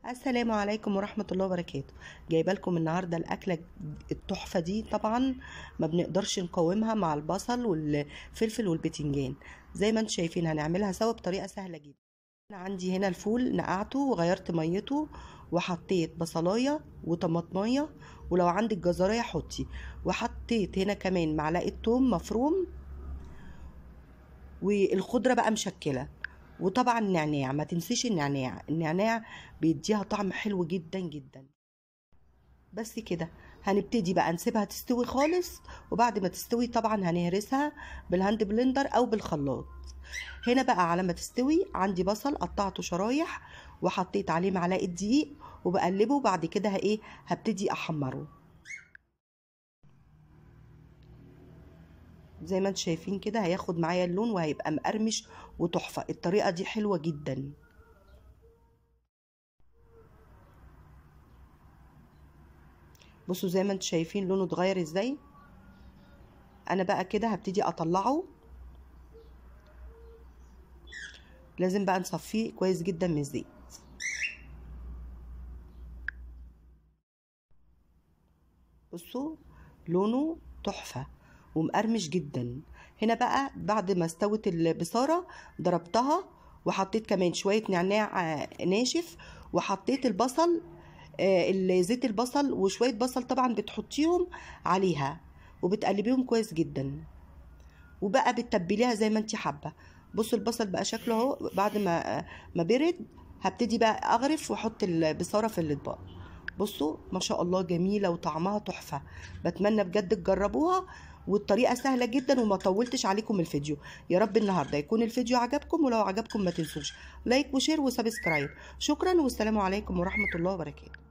السلام عليكم ورحمة الله وبركاته. جايبه لكم النهارده الاكله التحفه دي. طبعا ما بنقدرش نقاومها مع البصل والفلفل والبتنجان. زي ما انتم شايفين هنعملها سوا بطريقه سهله جدا. انا عندي هنا الفول نقعته وغيرت ميته وحطيت بصلايه وطماطمايه، ولو عندك جزرايه حطي، وحطيت هنا كمان معلقه توم مفروم، والخضره بقى مشكله، وطبعا النعناع. ما تنسيش النعناع بيديها طعم حلو جدا جدا. بس كده هنبتدي بقى نسيبها تستوي خالص، وبعد ما تستوي طبعا هنهرسها بالهاند بلندر او بالخلاط. هنا بقى على ما تستوي عندي بصل قطعته شرايح وحطيت عليه معلقه دقيق وبقلبه، وبعد كده هبتدي احمره. زي ما انتم شايفين كده هياخد معايا اللون وهيبقى مقرمش وتحفه. الطريقه دي حلوه جدا. بصوا زي ما انتم شايفين لونه اتغير ازاي. انا بقى كده هبتدي اطلعه. لازم بقى نصفيه كويس جدا من الزيت. بصوا لونه تحفه ومقرمش جدا. هنا بقى بعد ما استوت البصاره ضربتها وحطيت كمان شويه نعناع ناشف، وحطيت البصل زيت البصل وشويه بصل طبعا بتحطيهم عليها وبتقلبيهم كويس جدا، وبقى بتتبليها زي ما انت حابه. بصوا البصل بقى شكله اهو. بعد ما برد هبتدي بقى اغرف واحط البصاره في الاطباق. بصوا ما شاء الله جميله وطعمها تحفه. بتمنى بجد تجربوها، والطريقه سهله جدا وما طولتش عليكم الفيديو. يا رب النهارده يكون الفيديو عجبكم، ولو عجبكم ما تنسوش لايك وشير وسبسكرايب. شكرا والسلام عليكم ورحمه الله وبركاته.